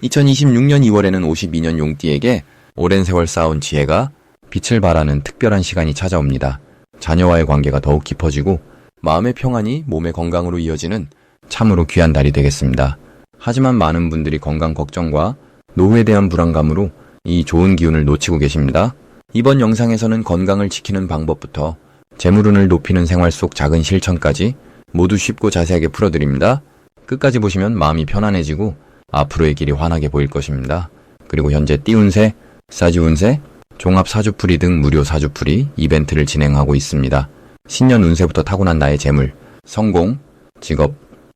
2026년 2월에는 52년 용띠에게 오랜 세월 쌓아온 지혜가 빛을 발하는 특별한 시간이 찾아옵니다. 자녀와의 관계가 더욱 깊어지고 마음의 평안이 몸의 건강으로 이어지는 참으로 귀한 달이 되겠습니다. 하지만 많은 분들이 건강 걱정과 노후에 대한 불안감으로 이 좋은 기운을 놓치고 계십니다. 이번 영상에서는 건강을 지키는 방법부터 재물운을 높이는 생활 속 작은 실천까지 모두 쉽고 자세하게 풀어드립니다. 끝까지 보시면 마음이 편안해지고 앞으로의 길이 환하게 보일 것입니다. 그리고 현재 띠운세, 사지운세, 종합사주풀이 등 무료 사주풀이 이벤트를 진행하고 있습니다. 신년 운세부터 타고난 나의 재물, 성공, 직업,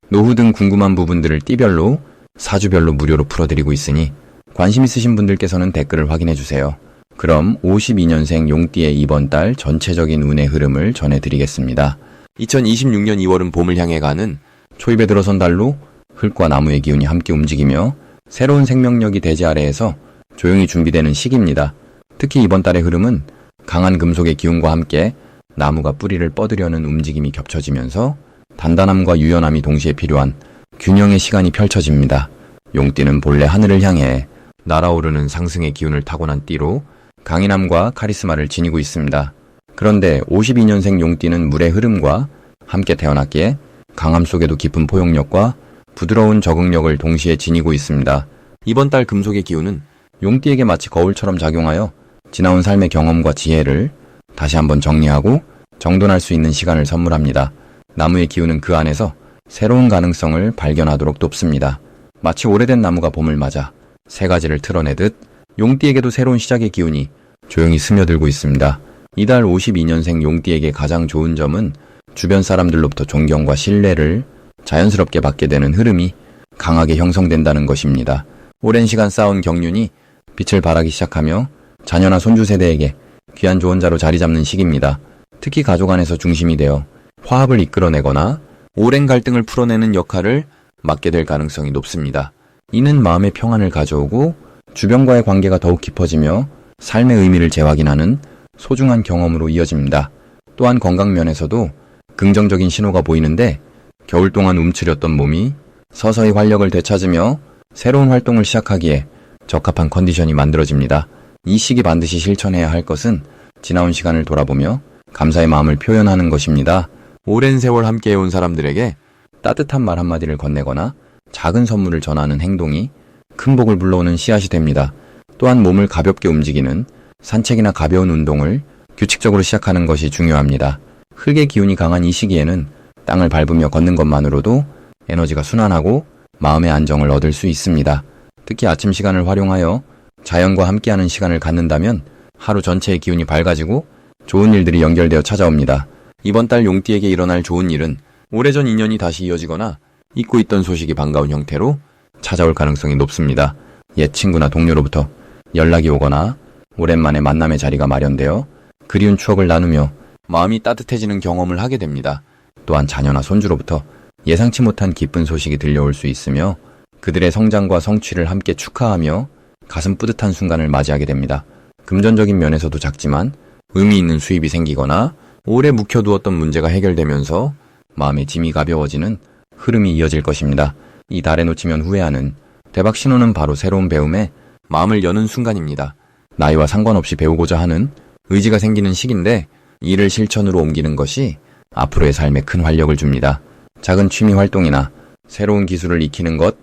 노후 등 궁금한 부분들을 띠별로, 사주별로 무료로 풀어드리고 있으니 관심 있으신 분들께서는 댓글을 확인해주세요. 그럼 52년생 용띠의 이번 달 전체적인 운의 흐름을 전해드리겠습니다. 2026년 2월은 봄을 향해 가는 초입에 들어선 달로 흙과 나무의 기운이 함께 움직이며 새로운 생명력이 대지 아래에서 조용히 준비되는 시기입니다. 특히 이번 달의 흐름은 강한 금속의 기운과 함께 나무가 뿌리를 뻗으려는 움직임이 겹쳐지면서 단단함과 유연함이 동시에 필요한 균형의 시간이 펼쳐집니다. 용띠는 본래 하늘을 향해 날아오르는 상승의 기운을 타고난 띠로 강인함과 카리스마를 지니고 있습니다. 그런데 52년생 용띠는 물의 흐름과 함께 태어났기에 강함 속에도 깊은 포용력과 부드러운 적응력을 동시에 지니고 있습니다. 이번 달 금속의 기운은 용띠에게 마치 거울처럼 작용하여 지나온 삶의 경험과 지혜를 다시 한번 정리하고 정돈할 수 있는 시간을 선물합니다. 나무의 기운은 그 안에서 새로운 가능성을 발견하도록 돕습니다. 마치 오래된 나무가 봄을 맞아 새 가지를 틀어내듯 용띠에게도 새로운 시작의 기운이 조용히 스며들고 있습니다. 이달 52년생 용띠에게 가장 좋은 점은 주변 사람들로부터 존경과 신뢰를 자연스럽게 받게 되는 흐름이 강하게 형성된다는 것입니다. 오랜 시간 쌓아온 경륜이 빛을 발하기 시작하며 자녀나 손주 세대에게 귀한 조언자로 자리 잡는 시기입니다. 특히 가족 안에서 중심이 되어 화합을 이끌어내거나 오랜 갈등을 풀어내는 역할을 맡게 될 가능성이 높습니다. 이는 마음의 평안을 가져오고 주변과의 관계가 더욱 깊어지며 삶의 의미를 재확인하는 소중한 경험으로 이어집니다. 또한 건강 면에서도 긍정적인 신호가 보이는데 겨울 동안 움츠렸던 몸이 서서히 활력을 되찾으며 새로운 활동을 시작하기에 적합한 컨디션이 만들어집니다. 이 시기 반드시 실천해야 할 것은 지나온 시간을 돌아보며 감사의 마음을 표현하는 것입니다. 오랜 세월 함께해온 사람들에게 따뜻한 말 한마디를 건네거나 작은 선물을 전하는 행동이 큰 복을 불러오는 씨앗이 됩니다. 또한 몸을 가볍게 움직이는 산책이나 가벼운 운동을 규칙적으로 시작하는 것이 중요합니다. 흙의 기운이 강한 이 시기에는 땅을 밟으며 걷는 것만으로도 에너지가 순환하고 마음의 안정을 얻을 수 있습니다. 특히 아침 시간을 활용하여 자연과 함께하는 시간을 갖는다면 하루 전체의 기운이 밝아지고 좋은 일들이 연결되어 찾아옵니다. 이번 달 용띠에게 일어날 좋은 일은 오래전 인연이 다시 이어지거나 잊고 있던 소식이 반가운 형태로 찾아올 가능성이 높습니다. 옛 친구나 동료로부터 연락이 오거나 오랜만에 만남의 자리가 마련되어 그리운 추억을 나누며 마음이 따뜻해지는 경험을 하게 됩니다. 또한 자녀나 손주로부터 예상치 못한 기쁜 소식이 들려올 수 있으며 그들의 성장과 성취를 함께 축하하며 가슴 뿌듯한 순간을 맞이하게 됩니다. 금전적인 면에서도 작지만 의미 있는 수입이 생기거나 오래 묵혀두었던 문제가 해결되면서 마음의 짐이 가벼워지는 흐름이 이어질 것입니다. 이 달에 놓치면 후회하는 대박 신호는 바로 새로운 배움에 마음을 여는 순간입니다. 나이와 상관없이 배우고자 하는 의지가 생기는 시기인데 이를 실천으로 옮기는 것이 앞으로의 삶에 큰 활력을 줍니다. 작은 취미 활동이나 새로운 기술을 익히는 것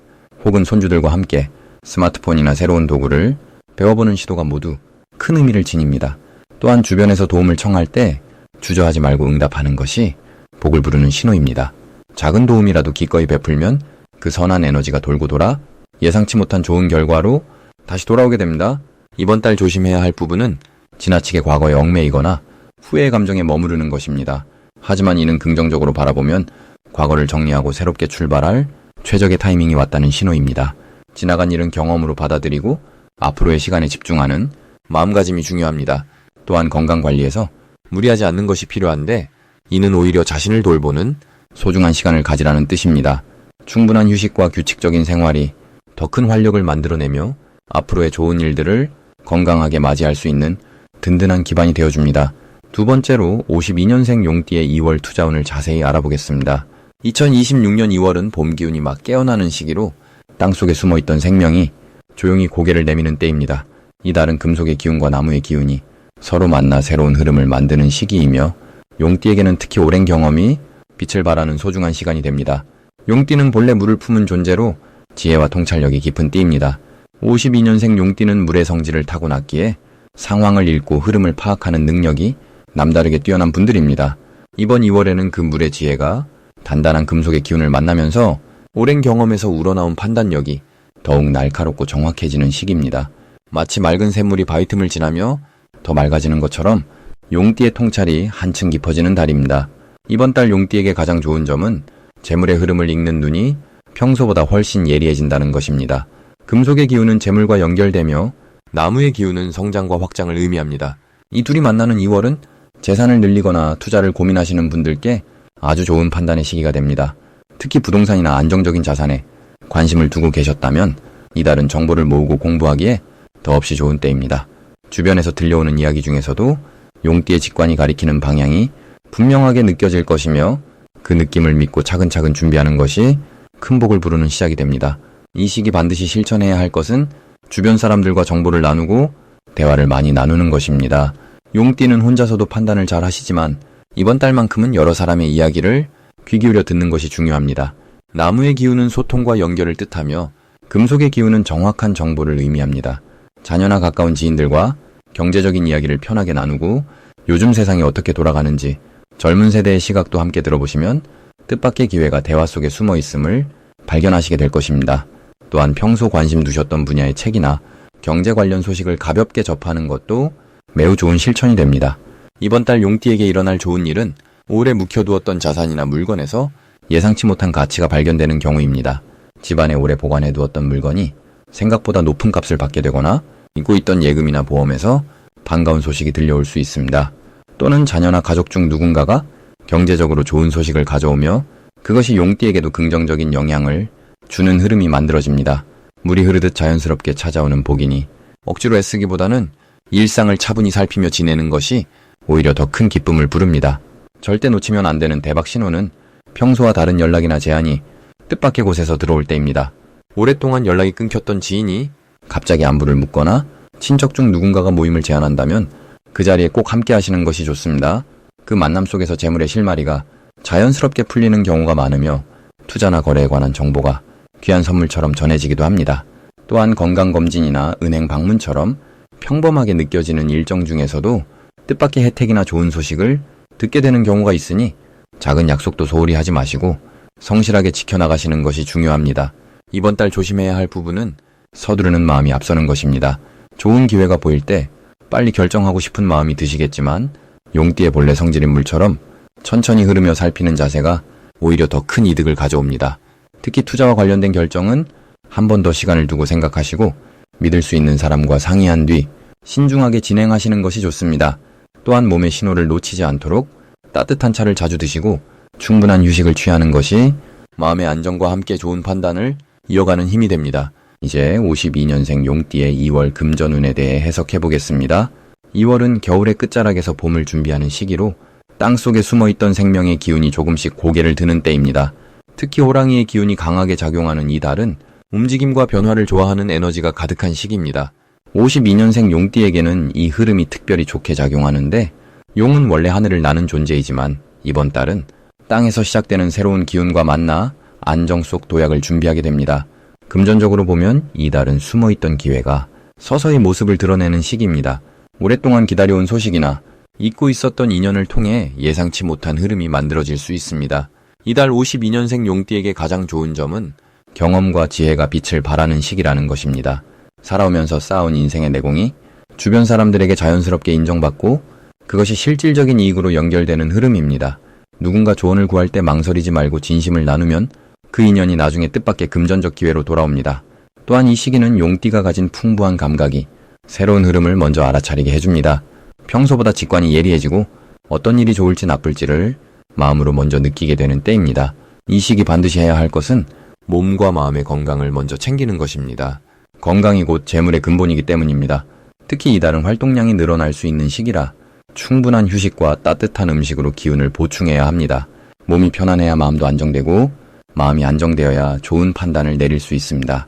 혹은 손주들과 함께 스마트폰이나 새로운 도구를 배워보는 시도가 모두 큰 의미를 지닙니다. 또한 주변에서 도움을 청할 때 주저하지 말고 응답하는 것이 복을 부르는 신호입니다. 작은 도움이라도 기꺼이 베풀면 그 선한 에너지가 돌고 돌아 예상치 못한 좋은 결과로 다시 돌아오게 됩니다. 이번 달 조심해야 할 부분은 지나치게 과거에 얽매이거나 후회의 감정에 머무르는 것입니다. 하지만 이는 긍정적으로 바라보면 과거를 정리하고 새롭게 출발할 최적의 타이밍이 왔다는 신호입니다. 지나간 일은 경험으로 받아들이고 앞으로의 시간에 집중하는 마음가짐이 중요합니다. 또한 건강관리에서 무리하지 않는 것이 필요한데 이는 오히려 자신을 돌보는 소중한 시간을 가지라는 뜻입니다. 충분한 휴식과 규칙적인 생활이 더 큰 활력을 만들어내며 앞으로의 좋은 일들을 건강하게 맞이할 수 있는 든든한 기반이 되어줍니다. 두 번째로 52년생 용띠의 2월 투자운을 자세히 알아보겠습니다. 2026년 2월은 봄 기운이 막 깨어나는 시기로 땅속에 숨어있던 생명이 조용히 고개를 내미는 때입니다. 이달은 금속의 기운과 나무의 기운이 서로 만나 새로운 흐름을 만드는 시기이며 용띠에게는 특히 오랜 경험이 빛을 발하는 소중한 시간이 됩니다. 용띠는 본래 물을 품은 존재로 지혜와 통찰력이 깊은 띠입니다. 52년생 용띠는 물의 성질을 타고났기에 상황을 읽고 흐름을 파악하는 능력이 남다르게 뛰어난 분들입니다. 이번 2월에는 그 물의 지혜가 단단한 금속의 기운을 만나면서 오랜 경험에서 우러나온 판단력이 더욱 날카롭고 정확해지는 시기입니다. 마치 맑은 샘물이 바위 틈을 지나며 더 맑아지는 것처럼 용띠의 통찰이 한층 깊어지는 달입니다. 이번 달 용띠에게 가장 좋은 점은 재물의 흐름을 읽는 눈이 평소보다 훨씬 예리해진다는 것입니다. 금속의 기운은 재물과 연결되며 나무의 기운은 성장과 확장을 의미합니다. 이 둘이 만나는 2월은 재산을 늘리거나 투자를 고민하시는 분들께 아주 좋은 판단의 시기가 됩니다. 특히 부동산이나 안정적인 자산에 관심을 두고 계셨다면 이달은 정보를 모으고 공부하기에 더없이 좋은 때입니다. 주변에서 들려오는 이야기 중에서도 용띠의 직관이 가리키는 방향이 분명하게 느껴질 것이며 그 느낌을 믿고 차근차근 준비하는 것이 큰 복을 부르는 시작이 됩니다. 이 시기 반드시 실천해야 할 것은 주변 사람들과 정보를 나누고 대화를 많이 나누는 것입니다. 용띠는 혼자서도 판단을 잘 하시지만 이번 달만큼은 여러 사람의 이야기를 귀 기울여 듣는 것이 중요합니다. 나무의 기운은 소통과 연결을 뜻하며 금속의 기운은 정확한 정보를 의미합니다. 자녀나 가까운 지인들과 경제적인 이야기를 편하게 나누고 요즘 세상이 어떻게 돌아가는지 젊은 세대의 시각도 함께 들어보시면 뜻밖의 기회가 대화 속에 숨어 있음을 발견하시게 될 것입니다. 또한 평소 관심 두셨던 분야의 책이나 경제 관련 소식을 가볍게 접하는 것도 매우 좋은 실천이 됩니다. 이번 달 용띠에게 일어날 좋은 일은 오래 묵혀두었던 자산이나 물건에서 예상치 못한 가치가 발견되는 경우입니다. 집안에 오래 보관해두었던 물건이 생각보다 높은 값을 받게 되거나 잊고 있던 예금이나 보험에서 반가운 소식이 들려올 수 있습니다. 또는 자녀나 가족 중 누군가가 경제적으로 좋은 소식을 가져오며 그것이 용띠에게도 긍정적인 영향을 주는 흐름이 만들어집니다. 물이 흐르듯 자연스럽게 찾아오는 복이니 억지로 애쓰기보다는 일상을 차분히 살피며 지내는 것이 오히려 더 큰 기쁨을 부릅니다. 절대 놓치면 안 되는 대박 신호는 평소와 다른 연락이나 제안이 뜻밖의 곳에서 들어올 때입니다. 오랫동안 연락이 끊겼던 지인이 갑자기 안부를 묻거나 친척 중 누군가가 모임을 제안한다면 그 자리에 꼭 함께 하시는 것이 좋습니다. 그 만남 속에서 재물의 실마리가 자연스럽게 풀리는 경우가 많으며 투자나 거래에 관한 정보가 귀한 선물처럼 전해지기도 합니다. 또한 건강검진이나 은행 방문처럼 평범하게 느껴지는 일정 중에서도 뜻밖의 혜택이나 좋은 소식을 듣게 되는 경우가 있으니 작은 약속도 소홀히 하지 마시고 성실하게 지켜나가시는 것이 중요합니다. 이번 달 조심해야 할 부분은 서두르는 마음이 앞서는 것입니다. 좋은 기회가 보일 때 빨리 결정하고 싶은 마음이 드시겠지만 용띠의 본래 성질인 물처럼 천천히 흐르며 살피는 자세가 오히려 더 큰 이득을 가져옵니다. 특히 투자와 관련된 결정은 한 번 더 시간을 두고 생각하시고 믿을 수 있는 사람과 상의한 뒤 신중하게 진행하시는 것이 좋습니다. 또한 몸의 신호를 놓치지 않도록 따뜻한 차를 자주 드시고 충분한 휴식을 취하는 것이 마음의 안정과 함께 좋은 판단을 이어가는 힘이 됩니다. 이제 52년생 용띠의 2월 금전운에 대해 해석해 보겠습니다. 2월은 겨울의 끝자락에서 봄을 준비하는 시기로 땅속에 숨어있던 생명의 기운이 조금씩 고개를 드는 때입니다. 특히 호랑이의 기운이 강하게 작용하는 이 달은 움직임과 변화를 좋아하는 에너지가 가득한 시기입니다. 52년생 용띠에게는 이 흐름이 특별히 좋게 작용하는데 용은 원래 하늘을 나는 존재이지만 이번 달은 땅에서 시작되는 새로운 기운과 만나 안정 속 도약을 준비하게 됩니다. 금전적으로 보면 이 달은 숨어있던 기회가 서서히 모습을 드러내는 시기입니다. 오랫동안 기다려온 소식이나 잊고 있었던 인연을 통해 예상치 못한 흐름이 만들어질 수 있습니다. 이달 52년생 용띠에게 가장 좋은 점은 경험과 지혜가 빛을 발하는 시기라는 것입니다. 살아오면서 쌓아온 인생의 내공이 주변 사람들에게 자연스럽게 인정받고 그것이 실질적인 이익으로 연결되는 흐름입니다. 누군가 조언을 구할 때 망설이지 말고 진심을 나누면 그 인연이 나중에 뜻밖의 금전적 기회로 돌아옵니다. 또한 이 시기는 용띠가 가진 풍부한 감각이 새로운 흐름을 먼저 알아차리게 해줍니다. 평소보다 직관이 예리해지고 어떤 일이 좋을지 나쁠지를 마음으로 먼저 느끼게 되는 때입니다. 이 시기 반드시 해야 할 것은 몸과 마음의 건강을 먼저 챙기는 것입니다. 건강이 곧 재물의 근본이기 때문입니다. 특히 이달은 활동량이 늘어날 수 있는 시기라 충분한 휴식과 따뜻한 음식으로 기운을 보충해야 합니다. 몸이 편안해야 마음도 안정되고 마음이 안정되어야 좋은 판단을 내릴 수 있습니다.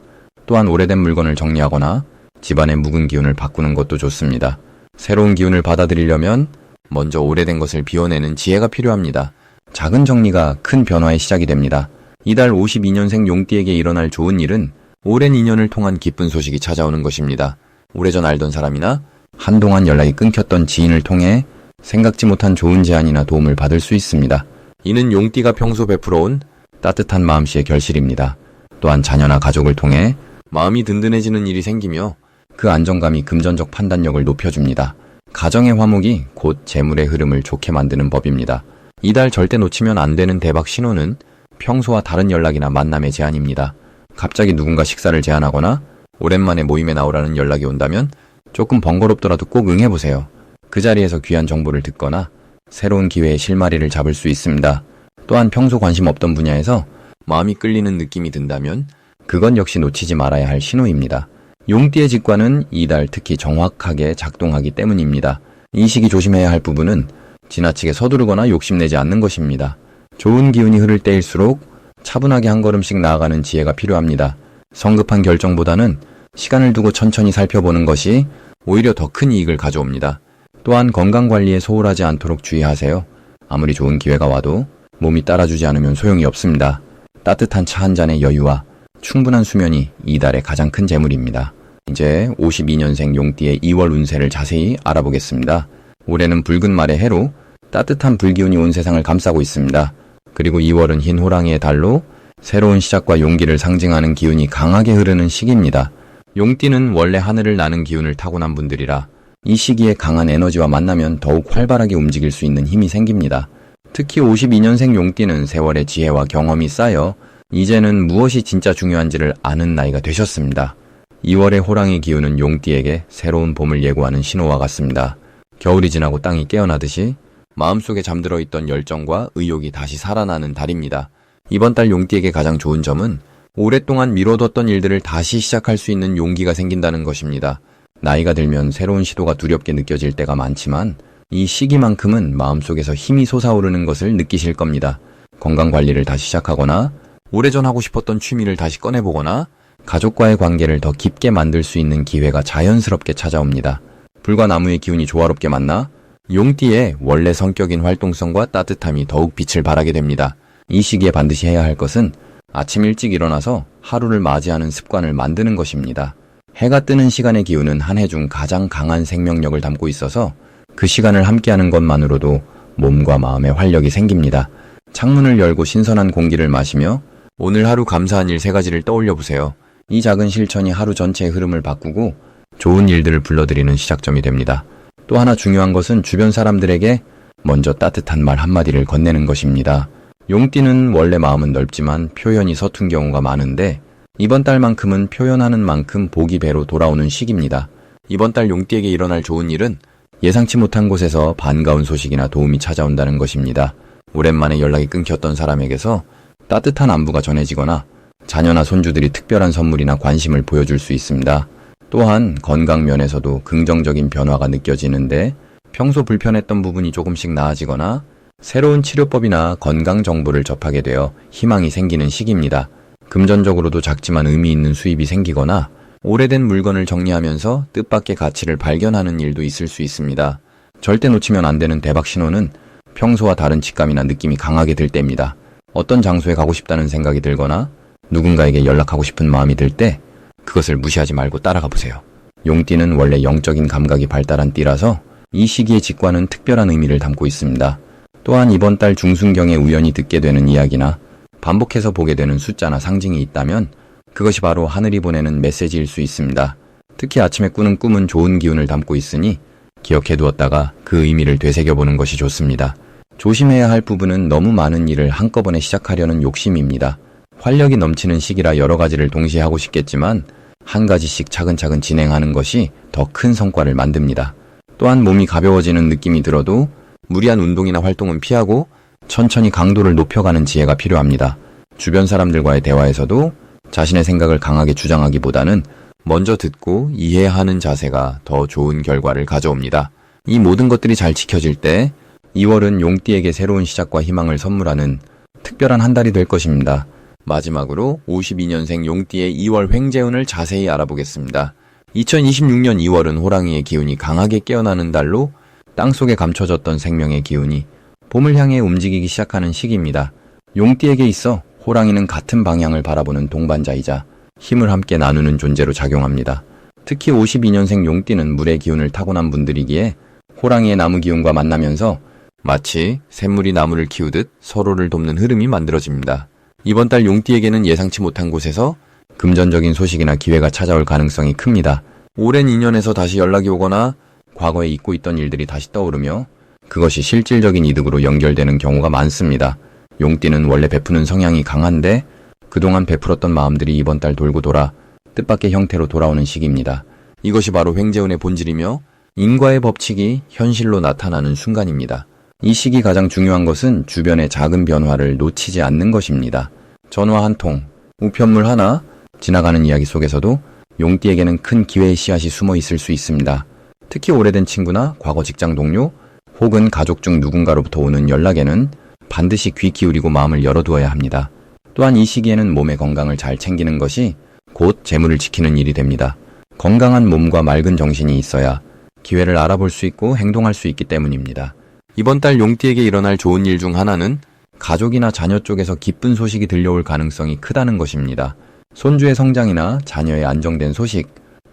또한 오래된 물건을 정리하거나 집안의 묵은 기운을 바꾸는 것도 좋습니다. 새로운 기운을 받아들이려면 먼저 오래된 것을 비워내는 지혜가 필요합니다. 작은 정리가 큰 변화의 시작이 됩니다. 이달 52년생 용띠에게 일어날 좋은 일은 오랜 인연을 통한 기쁜 소식이 찾아오는 것입니다. 오래전 알던 사람이나 한동안 연락이 끊겼던 지인을 통해 생각지 못한 좋은 제안이나 도움을 받을 수 있습니다. 이는 용띠가 평소 베풀어온 따뜻한 마음씨의 결실입니다. 또한 자녀나 가족을 통해 마음이 든든해지는 일이 생기며 그 안정감이 금전적 판단력을 높여줍니다. 가정의 화목이 곧 재물의 흐름을 좋게 만드는 법입니다. 이달 절대 놓치면 안 되는 대박 신호는 평소와 다른 연락이나 만남의 제안입니다. 갑자기 누군가 식사를 제안하거나 오랜만에 모임에 나오라는 연락이 온다면 조금 번거롭더라도 꼭 응해보세요. 그 자리에서 귀한 정보를 듣거나 새로운 기회의 실마리를 잡을 수 있습니다. 또한 평소 관심 없던 분야에서 마음이 끌리는 느낌이 든다면 그건 역시 놓치지 말아야 할 신호입니다. 용띠의 직관은 이달 특히 정확하게 작동하기 때문입니다. 이 시기 조심해야 할 부분은 지나치게 서두르거나 욕심내지 않는 것입니다. 좋은 기운이 흐를 때일수록 차분하게 한 걸음씩 나아가는 지혜가 필요합니다. 성급한 결정보다는 시간을 두고 천천히 살펴보는 것이 오히려 더 큰 이익을 가져옵니다. 또한 건강관리에 소홀하지 않도록 주의하세요. 아무리 좋은 기회가 와도 몸이 따라주지 않으면 소용이 없습니다. 따뜻한 차 한 잔의 여유와 충분한 수면이 이달의 가장 큰 재물입니다. 이제 52년생 용띠의 2월 운세를 자세히 알아보겠습니다. 올해는 붉은 말의 해로 따뜻한 불기운이 온 세상을 감싸고 있습니다. 그리고 2월은 흰 호랑이의 달로 새로운 시작과 용기를 상징하는 기운이 강하게 흐르는 시기입니다. 용띠는 원래 하늘을 나는 기운을 타고난 분들이라 이 시기에 강한 에너지와 만나면 더욱 활발하게 움직일 수 있는 힘이 생깁니다. 특히 52년생 용띠는 세월의 지혜와 경험이 쌓여 이제는 무엇이 진짜 중요한지를 아는 나이가 되셨습니다. 2월의 호랑이 기운은 용띠에게 새로운 봄을 예고하는 신호와 같습니다. 겨울이 지나고 땅이 깨어나듯이 마음속에 잠들어 있던 열정과 의욕이 다시 살아나는 달입니다. 이번 달 용띠에게 가장 좋은 점은 오랫동안 미뤄뒀던 일들을 다시 시작할 수 있는 용기가 생긴다는 것입니다. 나이가 들면 새로운 시도가 두렵게 느껴질 때가 많지만 이 시기만큼은 마음속에서 힘이 솟아오르는 것을 느끼실 겁니다. 건강관리를 다시 시작하거나 오래전 하고 싶었던 취미를 다시 꺼내보거나 가족과의 관계를 더 깊게 만들 수 있는 기회가 자연스럽게 찾아옵니다. 불과 나무의 기운이 조화롭게 만나 용띠의 원래 성격인 활동성과 따뜻함이 더욱 빛을 발하게 됩니다. 이 시기에 반드시 해야 할 것은 아침 일찍 일어나서 하루를 맞이하는 습관을 만드는 것입니다. 해가 뜨는 시간의 기운은 한 해 중 가장 강한 생명력을 담고 있어서 그 시간을 함께하는 것만으로도 몸과 마음에 활력이 생깁니다. 창문을 열고 신선한 공기를 마시며 오늘 하루 감사한 일 3가지를 떠올려 보세요. 이 작은 실천이 하루 전체의 흐름을 바꾸고 좋은 일들을 불러들이는 시작점이 됩니다. 또 하나 중요한 것은 주변 사람들에게 먼저 따뜻한 말 한마디를 건네는 것입니다. 용띠는 원래 마음은 넓지만 표현이 서툰 경우가 많은데 이번 달만큼은 표현하는 만큼 복이 배로 돌아오는 시기입니다. 이번 달 용띠에게 일어날 좋은 일은 예상치 못한 곳에서 반가운 소식이나 도움이 찾아온다는 것입니다. 오랜만에 연락이 끊겼던 사람에게서 따뜻한 안부가 전해지거나 자녀나 손주들이 특별한 선물이나 관심을 보여줄 수 있습니다. 또한 건강 면에서도 긍정적인 변화가 느껴지는데 평소 불편했던 부분이 조금씩 나아지거나 새로운 치료법이나 건강 정보를 접하게 되어 희망이 생기는 시기입니다. 금전적으로도 작지만 의미 있는 수입이 생기거나 오래된 물건을 정리하면서 뜻밖의 가치를 발견하는 일도 있을 수 있습니다. 절대 놓치면 안 되는 대박 신호는 평소와 다른 직감이나 느낌이 강하게 들 때입니다. 어떤 장소에 가고 싶다는 생각이 들거나 누군가에게 연락하고 싶은 마음이 들 때 그것을 무시하지 말고 따라가 보세요. 용띠는 원래 영적인 감각이 발달한 띠라서 이 시기의 직관은 특별한 의미를 담고 있습니다. 또한 이번 달 중순경에 우연히 듣게 되는 이야기나 반복해서 보게 되는 숫자나 상징이 있다면 그것이 바로 하늘이 보내는 메시지일 수 있습니다. 특히 아침에 꾸는 꿈은 좋은 기운을 담고 있으니 기억해두었다가 그 의미를 되새겨보는 것이 좋습니다. 조심해야 할 부분은 너무 많은 일을 한꺼번에 시작하려는 욕심입니다. 활력이 넘치는 시기라 여러 가지를 동시에 하고 싶겠지만 한 가지씩 차근차근 진행하는 것이 더 큰 성과를 만듭니다. 또한 몸이 가벼워지는 느낌이 들어도 무리한 운동이나 활동은 피하고 천천히 강도를 높여가는 지혜가 필요합니다. 주변 사람들과의 대화에서도 자신의 생각을 강하게 주장하기보다는 먼저 듣고 이해하는 자세가 더 좋은 결과를 가져옵니다. 이 모든 것들이 잘 지켜질 때 2월은 용띠에게 새로운 시작과 희망을 선물하는 특별한 한 달이 될 것입니다. 마지막으로 52년생 용띠의 2월 횡재운을 자세히 알아보겠습니다. 2026년 2월은 호랑이의 기운이 강하게 깨어나는 달로 땅속에 감춰졌던 생명의 기운이 봄을 향해 움직이기 시작하는 시기입니다. 용띠에게 있어 호랑이는 같은 방향을 바라보는 동반자이자 힘을 함께 나누는 존재로 작용합니다. 특히 52년생 용띠는 물의 기운을 타고난 분들이기에 호랑이의 나무 기운과 만나면서 마치 샘물이 나무를 키우듯 서로를 돕는 흐름이 만들어집니다. 이번 달 용띠에게는 예상치 못한 곳에서 금전적인 소식이나 기회가 찾아올 가능성이 큽니다. 오랜 인연에서 다시 연락이 오거나 과거에 잊고 있던 일들이 다시 떠오르며 그것이 실질적인 이득으로 연결되는 경우가 많습니다. 용띠는 원래 베푸는 성향이 강한데 그동안 베풀었던 마음들이 이번 달 돌고 돌아 뜻밖의 형태로 돌아오는 시기입니다. 이것이 바로 횡재운의 본질이며 인과의 법칙이 현실로 나타나는 순간입니다. 이 시기 가장 중요한 것은 주변의 작은 변화를 놓치지 않는 것입니다. 전화 한 통, 우편물 하나, 지나가는 이야기 속에서도 용띠에게는 큰 기회의 씨앗이 숨어 있을 수 있습니다. 특히 오래된 친구나 과거 직장 동료 혹은 가족 중 누군가로부터 오는 연락에는 반드시 귀 기울이고 마음을 열어두어야 합니다. 또한 이 시기에는 몸의 건강을 잘 챙기는 것이 곧 재물을 지키는 일이 됩니다. 건강한 몸과 맑은 정신이 있어야 기회를 알아볼 수 있고 행동할 수 있기 때문입니다. 이번 달 용띠에게 일어날 좋은 일 중 하나는 가족이나 자녀 쪽에서 기쁜 소식이 들려올 가능성이 크다는 것입니다. 손주의 성장이나 자녀의 안정된 소식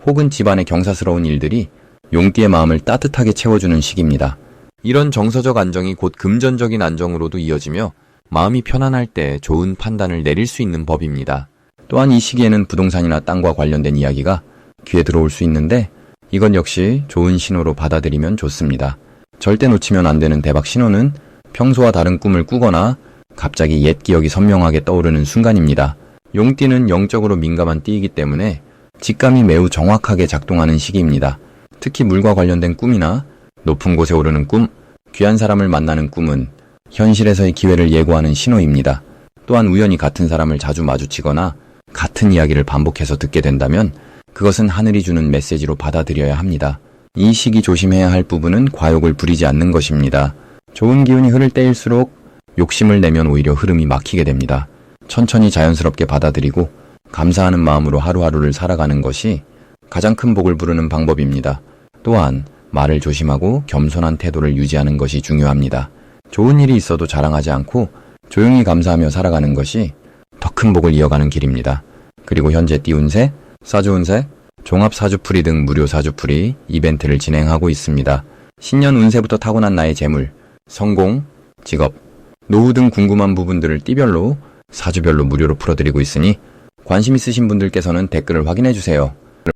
혹은 집안의 경사스러운 일들이 용띠의 마음을 따뜻하게 채워주는 시기입니다. 이런 정서적 안정이 곧 금전적인 안정으로도 이어지며 마음이 편안할 때 좋은 판단을 내릴 수 있는 법입니다. 또한 이 시기에는 부동산이나 땅과 관련된 이야기가 귀에 들어올 수 있는데 이건 역시 좋은 신호로 받아들이면 좋습니다. 절대 놓치면 안 되는 대박 신호는 평소와 다른 꿈을 꾸거나 갑자기 옛 기억이 선명하게 떠오르는 순간입니다. 용띠는 영적으로 민감한 띠이기 때문에 직감이 매우 정확하게 작동하는 시기입니다. 특히 물과 관련된 꿈이나 높은 곳에 오르는 꿈, 귀한 사람을 만나는 꿈은 현실에서의 기회를 예고하는 신호입니다. 또한 우연히 같은 사람을 자주 마주치거나 같은 이야기를 반복해서 듣게 된다면 그것은 하늘이 주는 메시지로 받아들여야 합니다. 이 시기 조심해야 할 부분은 과욕을 부리지 않는 것입니다. 좋은 기운이 흐를 때일수록 욕심을 내면 오히려 흐름이 막히게 됩니다. 천천히 자연스럽게 받아들이고 감사하는 마음으로 하루하루를 살아가는 것이 가장 큰 복을 부르는 방법입니다. 또한 말을 조심하고 겸손한 태도를 유지하는 것이 중요합니다. 좋은 일이 있어도 자랑하지 않고 조용히 감사하며 살아가는 것이 더 큰 복을 이어가는 길입니다. 그리고 현재 띠운세, 사주운세, 종합사주풀이 등 무료 사주풀이 이벤트를 진행하고 있습니다. 신년 운세부터 타고난 나의 재물, 성공, 직업, 노후 등 궁금한 부분들을 띠별로, 사주별로 무료로 풀어드리고 있으니 관심 있으신 분들께서는 댓글을 확인해주세요.